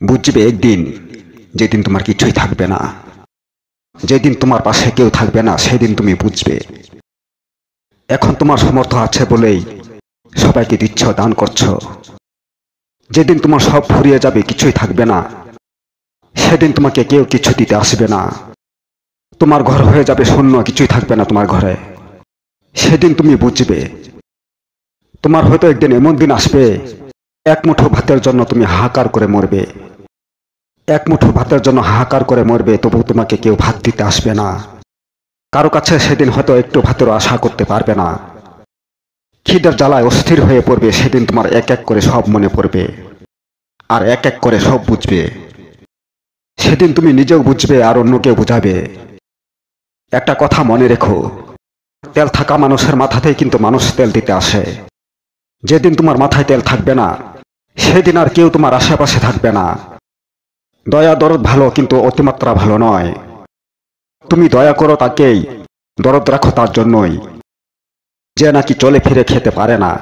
বুঝবে একদিন, যেদিন তোমার কিছুই থাকবে না, যেদিন তোমার পাশে কেউ থাকবে না, সেদিন তুমি বুঝবে। এখন তোমার সামর্থ্য আছে বলেই সবাইকে দিচ্ছ, দান করছো। যেদিন তোমার সব ফুরিয়ে যাবে, কিছুই থাকবে না, সেদিন তোমাকে কেউ কিছু দিতে আসবে না। তোমার ঘর হয়ে যাবে শূন্য, কিছুই থাকবে না তোমার ঘরে। সেদিন তুমি বুঝবে। তোমার হয়তো একদিন এমন দিন আসবে, এক মুঠো ভাতের জন্য তুমি হাহাকার করে মরবে। এক মুঠো ভাতের জন্য হাহাকার করে মরবে, তবু তোমাকে কেউ ভাত দিতে আসবে না। কারো কাছে সেদিন হয়তো একটু ভাতেরও আশা করতে পারবে না। খিদের জ্বালায় অস্থির হয়ে পড়বে, সেদিন তোমার এক এক করে সব মনে পড়বে, আর এক এক করে সব বুঝবে। সেদিন তুমি নিজেও বুঝবে আর অন্যকে বুঝাবে। একটা কথা মনে রেখো, তেল থাকা মানুষের মাথাতেই কিন্তু মানুষ তেল দিতে আসে। যেদিন তোমার মাথায় তেল থাকবে না, সেদিন আর কেউ তোমার আশেপাশে থাকবে না। দয়া দরদ ভালো, কিন্তু অতিমাত্রা ভালো নয়। তুমি দয়া করো তাকেই, দরদ রাখো তার জন্যই, যে নাকি চলে ফিরে খেতে পারে না,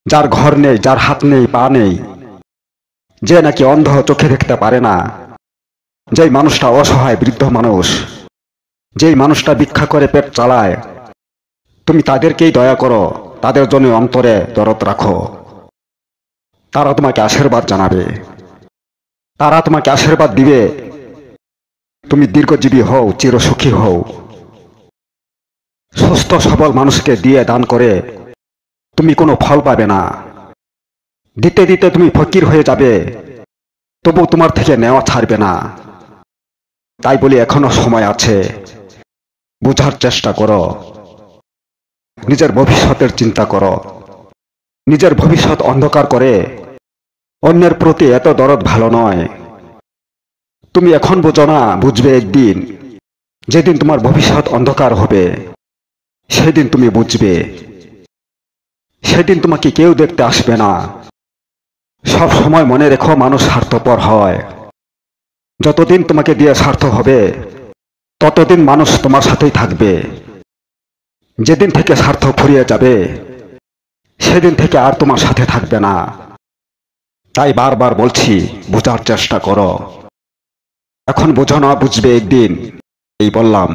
যার ঘর নেই, যার হাত নেই, পা নেই, যে নাকি অন্ধ, চোখে দেখতে পারে না, যেই মানুষটা অসহায় বৃদ্ধ মানুষ, যেই মানুষটা ভিক্ষা করে পেট চালায়, তুমি তাদেরকেই দয়া করো, তাদের জন্য অন্তরে দরদ রাখো। তারা তোমাকে আশীর্বাদ জানাবে, তারা তোমাকে আশীর্বাদ দিবে। তুমি দীর্ঘজীবী হও, চিরসুখী হও। সুস্থ সবল মানুষকে দিয়ে দান করে তুমি কোনো ফল পাবে না। দিতে দিতে তুমি ফকির হয়ে যাবে, তবু তোমার থেকে নেওয়া ছাড়বে না। তাই বলি, এখনো সময় আছে, বুঝার চেষ্টা করো। নিজের ভবিষ্যতের চিন্তা করো। নিজের ভবিষ্যৎ অন্ধকার করে অন্যের প্রতি এত দরদ ভালো নয়। তুমি এখন বোঝো না, বুঝবে একদিন, যেদিন তোমার ভবিষ্যৎ অন্ধকার হবে, সেদিন তুমি বুঝবে। সেদিন তোমাকে কেউ দেখতে আসবে না। সব সময় মনে রেখো, মানুষ স্বার্থপর হয়। যতদিন তোমাকে দিয়ে স্বার্থ হবে, ততদিন মানুষ তোমার সাথেই থাকবে। যেদিন থেকে স্বার্থ ফুরিয়ে যাবে, সেদিন থেকে আর তোমার সাথে থাকবে না। তাই বারবার বলছি, বোঝার চেষ্টা করো। এখন বোঝো না, বুঝবে একদিন, এই বললাম।